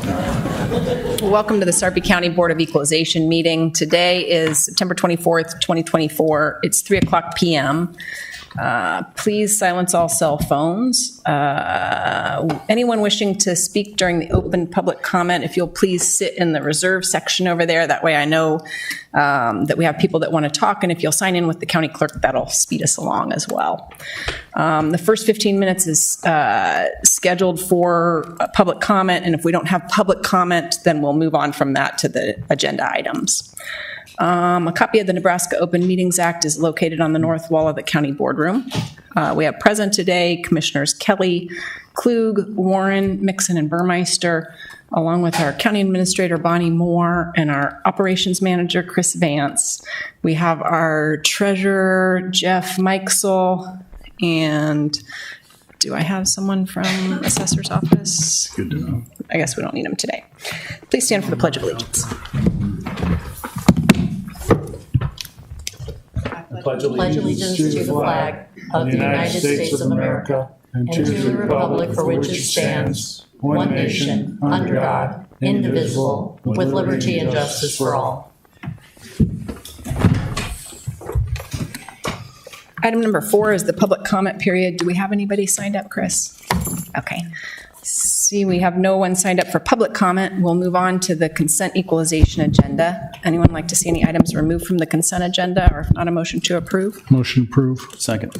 Welcome to the Sarpy County Board of Equalization meeting. Today is September 24th, 2024. It's 3 o'clock p.m. Please silence all cell phones. Anyone wishing to speak during the open public comment, if you'll please sit in the reserve section over there. That way I know that we have people that want to talk, and if you'll sign in with the county clerk, that'll speed us along as well. The first 15 minutes is scheduled for public comment, and if we don't have public comment, then we'll move on from that to the agenda items. A copy of the Nebraska Open Meetings Act is located on the north wall of the county boardroom. We have present today Commissioners Kelly, Klug, Warren, Mixon, and Burmeister, along with our county administrator, Bonnie Moore, and our operations manager, Chris Vance. We have our treasurer, Jeff Mikesel, and do I have someone from assessor's office? Good to know. I guess we don't need them today. Please stand for the Pledge of Allegiance. Pledge allegiance to the flag of the United States of America and to the republic for which it stands, one nation, under God, indivisible, with liberty and justice for all. Item number 4 is the public comment period. Do we have anybody signed up, Chris? Okay. See, we have no one signed up for public comment. We'll move on to the consent equalization agenda. Anyone like to see any items removed from the consent agenda, or if not, a motion to approve? Motion approved. Second.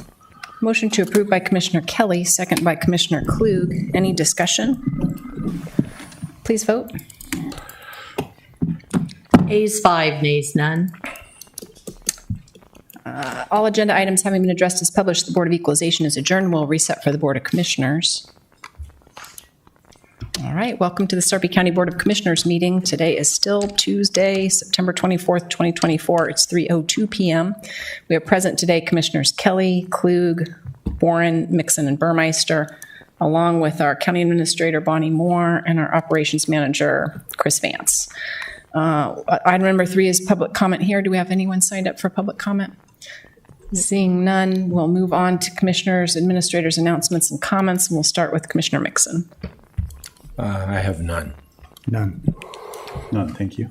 Motion to approve by Commissioner Kelly, second by Commissioner Klug. Any discussion? Please vote. Ayes 5, nays none. All agenda items having been addressed as published, the Board of Equalization is adjourned. We'll reset for the Board of Commissioners. All right, welcome to the Sarpy County Board of Commissioners meeting. Today is still Tuesday, September 24th, 2024. It's 3:02 p.m. We have present today Commissioners Kelly, Klug, Warren, Mixon, and Burmeister, along with our county administrator, Bonnie Moore, and our operations manager, Chris Vance. Item number 3 is public comment here. Do we have anyone signed up for public comment? Seeing none, we'll move on to commissioners, administrators, announcements, and comments, and we'll start with Commissioner Mixon. I have none. None. None, thank you.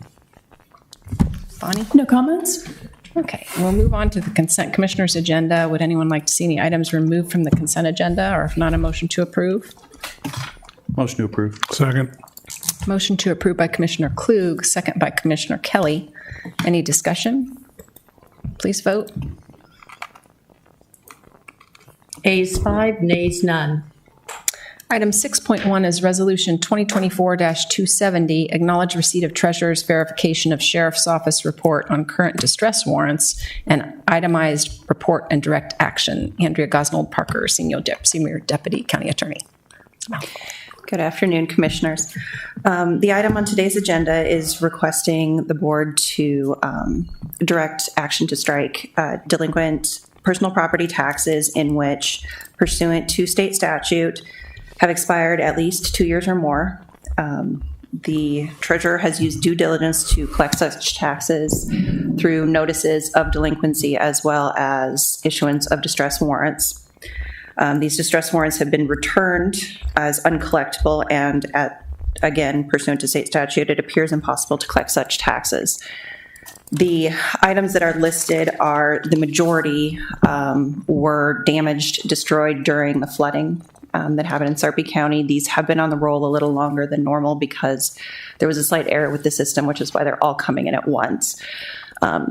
Bonnie? No comments? Okay, we'll move on to the consent commissioners agenda. Would anyone like to see any items removed from the consent agenda, or if not, a motion to approve? Motion to approve. Second. Motion to approve by Commissioner Klug, second by Commissioner Kelly. Any discussion? Please vote. Ayes 5, nays none. Item 6.1 is Resolution 2024-270, acknowledge receipt of treasurer's verification of sheriff's office report on current distress warrants and itemized report and direct action. Andrea Gosnold Parker, Senior Deputy County Attorney. Good afternoon, Commissioners. The item on today's agenda is requesting the board to direct action to strike delinquent personal property taxes in which, pursuant to state statute, have expired at least 2 years or more. The treasurer has used due diligence to collect such taxes through notices of delinquency as well as issuance of distress warrants. These distress warrants have been returned as uncollectible, and again, pursuant to state statute, it appears impossible to collect such taxes. The items that are listed are, the majority were damaged, destroyed during the flooding that happened in Sarpy County. These have been on the roll a little longer than normal because there was a slight error with the system, which is why they're all coming in at once.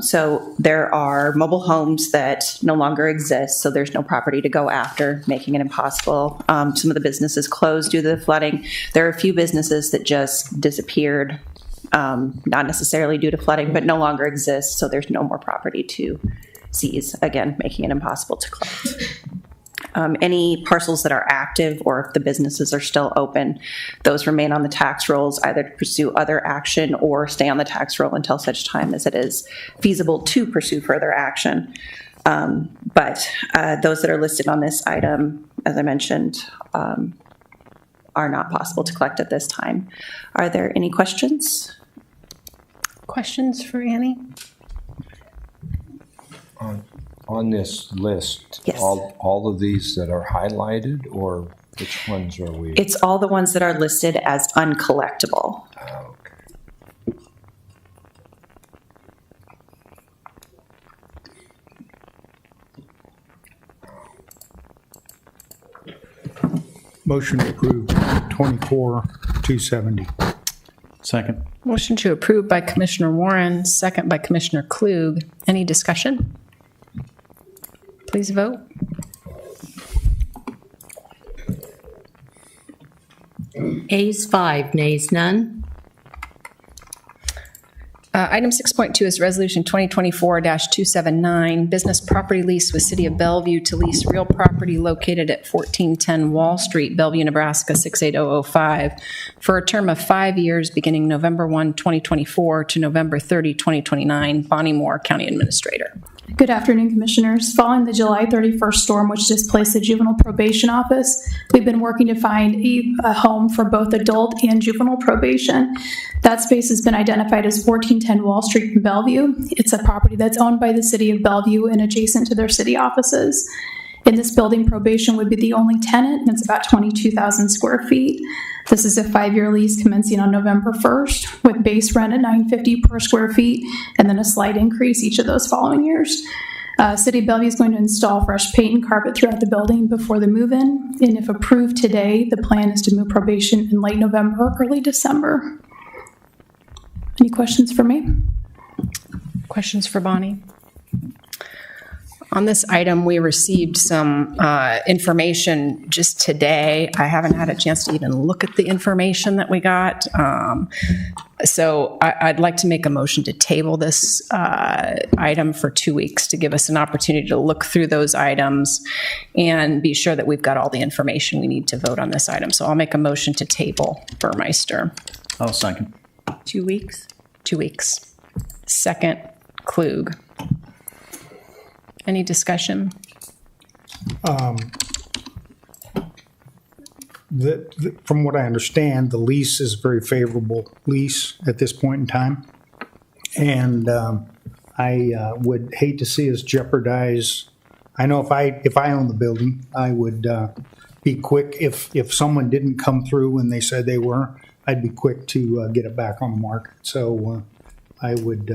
So there are mobile homes that no longer exist, so there's no property to go after, making it impossible. Some of the businesses closed due to the flooding. There are a few businesses that just disappeared, not necessarily due to flooding, but no longer exist, so there's no more property to seize, again, making it impossible to collect. Any parcels that are active or if the businesses are still open, those remain on the tax rolls, either to pursue other action or stay on the tax roll until such time as it is feasible to pursue further action. But those that are listed on this item, as I mentioned, are not possible to collect at this time. Are there any questions? Questions for Annie? On this list, Yes. all of these that are highlighted, or Which ones are we? It's all the ones that are listed as uncollectible. Okay. Motion approved, 24,270. Second. Motion to approve by Commissioner Warren, second by Commissioner Klug. Any discussion? Please vote. Ayes 5, nays none. Item 6.2 is Resolution 2024-279, business property lease with City of Bellevue to lease real property located at 1410 Wall Street, Bellevue, Nebraska 68005, for a term of 5 years beginning November 1, 2024 to November 30, 2029. Bonnie Moore, County Administrator. Good afternoon, Commissioners. Following the July 31st storm, which displaced the Juvenile Probation Office, we've been working to find a home for both adult and juvenile probation. That space has been identified as 1410 Wall Street in Bellevue. It's a property that's owned by the City of Bellevue and adjacent to their city offices. In this building, probation would be the only tenant, and it's about 22,000 square feet. This is a 5-year lease commencing on November 1st with base rent at $9.50 per square feet and then a slight increase each of those following years. City of Bellevue is going to install fresh paint and carpet throughout the building before the move-in, and if approved today, the plan is to move probation in late November or early December. Any questions for me? Questions for Bonnie? On this item, we received some information just today. I haven't had a chance to even look at the information that we got. So I'd like to make a motion to table this item for 2 weeks to give us an opportunity to look through those items and be sure that we've got all the information we need to vote on this item. So I'll make a motion to table Burmeister. I'll second. 2 weeks? 2 weeks. Second, Klug. Any discussion? From what I understand, the lease is a very favorable lease at this point in time. And I would hate to see us jeopardize. I know if I owned the building, I would be quick. If someone didn't come through when they said they were, I'd be quick to get it back on the market. So I would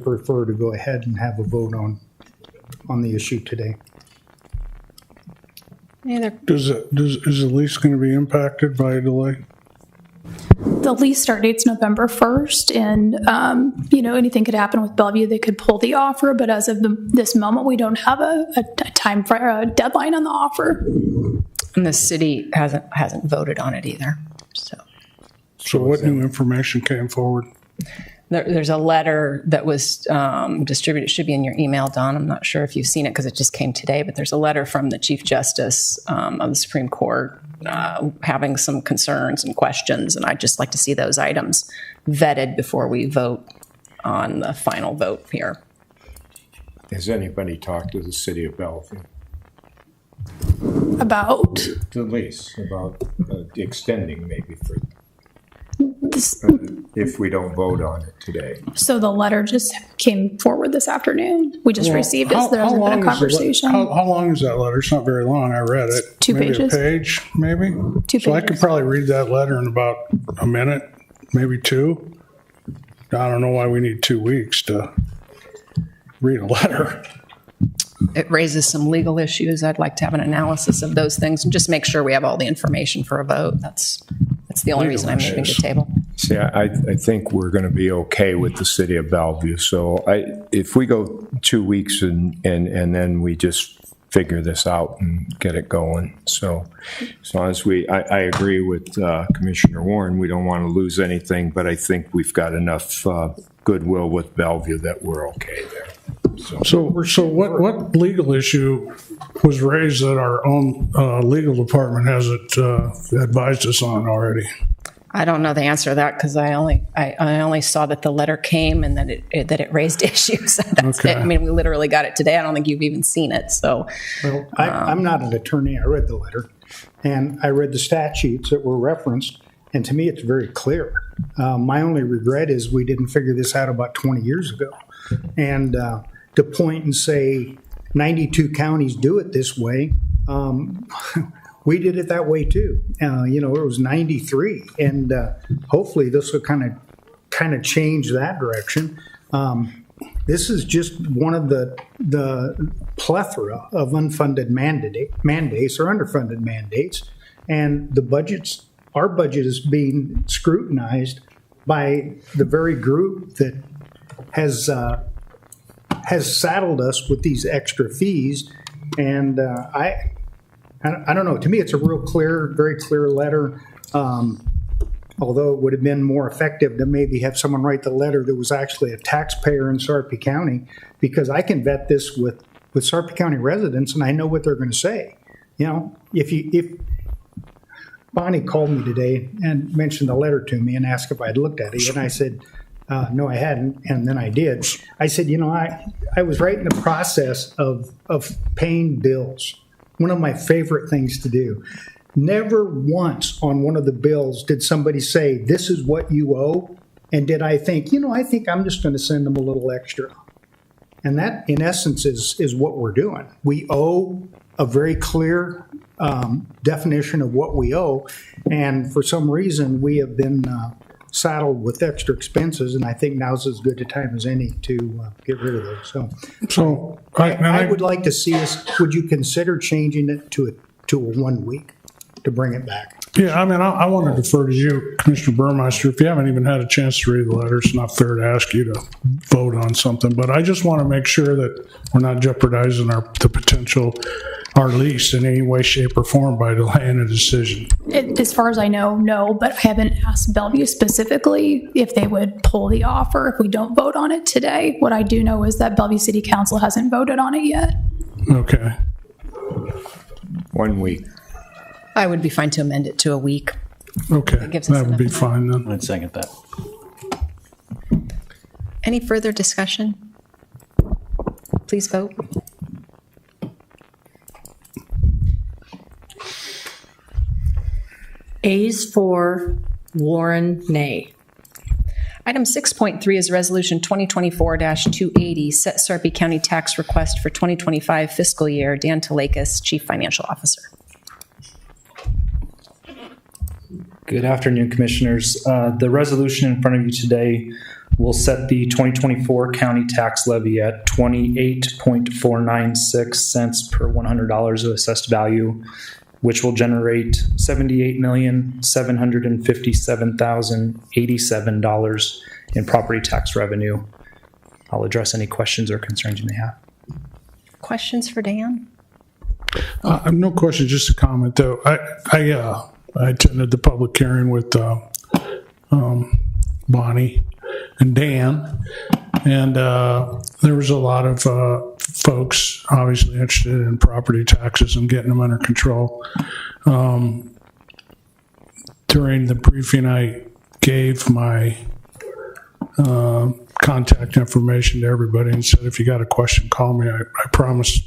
prefer to go ahead and have a vote on the issue today. Any other? Is the lease going to be impacted by a delay? The lease start date's November 1st, and, anything could happen with Bellevue. They could pull the offer, but as of this moment, we don't have a time for a deadline on the offer. And the city hasn't voted on it either, so. So what new information came forward? There's a letter that was distributed. It should be in your email, Don. I'm not sure if you've seen it because it just came today, but there's a letter from the Chief Justice of the Supreme Court having some concerns and questions, and I'd just like to see those items vetted before we vote on the final vote here. Has anybody talked to the City of Bellevue? About The lease, about extending maybe for, this, if we don't vote on it today. so the letter just came forward this afternoon. We just received it, so there hasn't been a conversation. How long is that letter? It's not very long. I read it. 2 maybe pages. a page, maybe? 2 So I could pages. probably read that letter in about a minute, maybe 2. I don't know why we need 2 weeks to read a letter. It raises some legal issues. I'd like to have an analysis of those things and just make sure we have all the information for a vote. That's the only reason I'm moving to table. See, I think we're going to be okay with the City of Bellevue. So if we go 2 weeks and then we just figure this out and get it going. So as long as I agree with Commissioner Warren, we don't want to lose anything, but I think we've got enough goodwill with Bellevue that we're okay there. So what legal issue was raised that our own legal department hasn't advised us on already? I don't know the answer to that because I only saw that the letter came and that it raised issues. That's Okay. it. I mean, we literally got it today. I don't think you've even seen it. So Well, I'm not an attorney. I read the letter, and I read the statutes that were referenced, and to me, it's very clear. My only regret is we didn't figure this out about 20 years ago. And to point and say 92 counties do it this way, we did it that way too. It was 93, and hopefully this will kind of change that direction. This is just one of the plethora of unfunded mandates or underfunded mandates, and our budget is being scrutinized by the very group that has saddled us with these extra fees. And I don't know. To me, it's a very clear letter. Although it would have been more effective to maybe have someone write the letter that was actually a taxpayer in Sarpy County, because I can vet this with Sarpy County residents and I know what they're going to say. If Bonnie called me today and mentioned the letter to me and asked if I'd looked at it, and I said, no, I hadn't, and then I did. I said, I was right in the process of paying bills. One of my favorite things to do. Never once on one of the bills did somebody say, this is what you owe. And did I think, I think I'm just going to send them a little extra. And that, in essence, is what we're doing. We owe a very clear definition of what we owe. And for some reason, we have been saddled with extra expenses. And I think now's as good a time as any to get rid of those. So I would like to see would you consider changing it to a 1 week? To bring it back. Yeah, I want to defer to you, Commissioner Burmeister. If you haven't even had a chance to read the letter, it's not fair to ask you to vote on something. But I just want to make sure that we're not jeopardizing the potential, our lease in any way, shape, or form by delaying a decision. As far as I know, no, but I haven't asked Bellevue specifically if they would pull the offer if we don't vote on it today. What I do know is that Bellevue City Council hasn't voted on it yet. Okay. 1 week. I would be fine to amend it to a week. Okay, gives us that would be enough fine then. I'd second that. Any further discussion? Please vote. Ayes for, Warren, nay. Item 6.3 is Resolution 2024-280, set Sarpy County tax request for 2025 fiscal year. Dan Talakis, Chief Financial Officer. Good afternoon, Commissioners. The resolution in front of you today will set the 2024 county tax levy at 28.496 cents per $100 of assessed value, which will generate $78,757,087 in property tax revenue. I'll address any questions or concerns you may have. Questions for Dan? No question, just a comment though. I attended the public hearing with Bonnie and Dan, and there was a lot of folks obviously interested in property taxes and getting them under control. During the briefing, I gave my contact information to everybody and said, if you got a question, call me. I promised,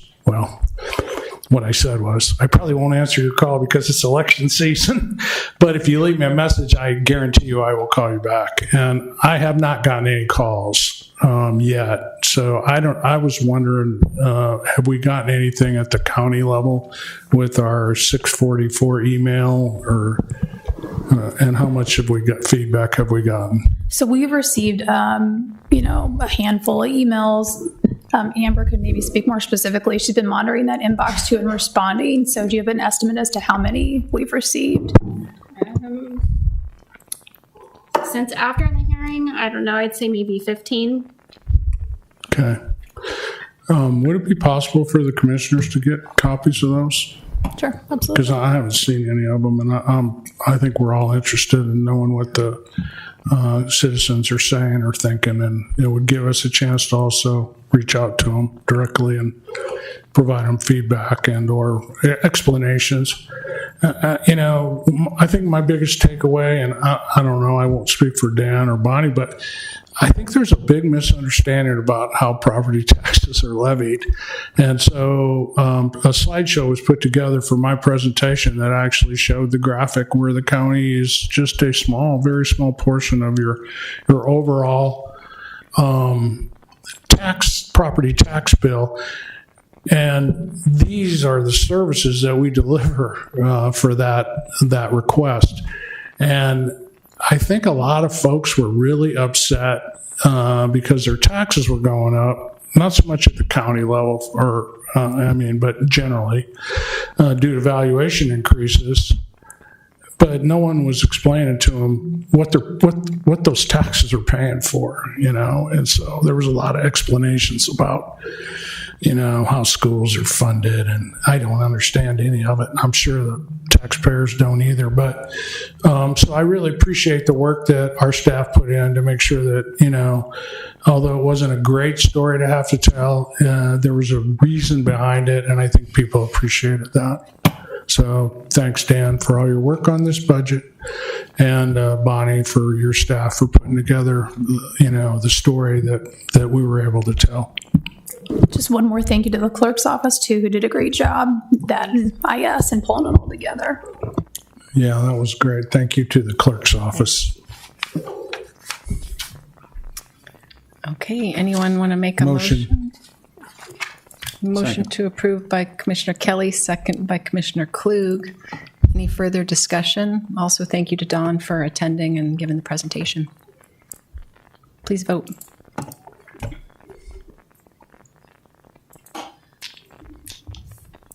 what I said was, I probably won't answer your call because it's election season, but if you leave me a message, I guarantee you I will call you back. And I have not gotten any calls yet. So I was wondering, have we gotten anything at the county level with our 644 email, or and how much feedback have we gotten? So we've received, a handful of emails. Amber could maybe speak more specifically. She's been monitoring that inbox too and responding. So do you have an estimate as to how many we've received? Since after the hearing, I don't know, I'd say maybe 15. Okay. Would it be possible for the commissioners to get copies of those? Sure, absolutely. Because I haven't seen any of them, and I think we're all interested in knowing what the citizens are saying or thinking, and it would give us a chance to also reach out to them directly and provide them feedback and or explanations. I think my biggest takeaway, and I don't know, I won't speak for Dan or Bonnie, but I think there's a big misunderstanding about how property taxes are levied. And so a slideshow was put together for my presentation that actually showed the graphic where the county is just a very small portion of your overall property tax bill. And these are the services that we deliver for that request. And I think a lot of folks were really upset because their taxes were going up, not so much at the county level, but generally due to valuation increases. But no one was explaining to them what those taxes are paying for, And so there was a lot of explanations about, how schools are funded, and I don't understand any of it. I'm sure the taxpayers don't either. But so I really appreciate the work that our staff put in to make sure that, although it wasn't a great story to have to tell, there was a reason behind it, and I think people appreciated that. So thanks, Dan, for all your work on this budget, and Bonnie, for your staff for putting together, the story that we were able to tell. Just one more thank you to the clerk's office too, who did a great job, that IS, and pulling it all together. Yeah, that was great. Thank you to the clerk's office. Okay, anyone want to make a motion? Motion to approve by Commissioner Kelly, second by Commissioner Klug. Any further discussion? Also, thank you to Dawn for attending and giving the presentation. Please vote.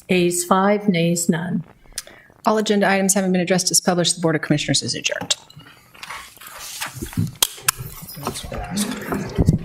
Ayes 5, nays none. All agenda items having been addressed as published, the Board of Commissioners is adjourned. That's fast.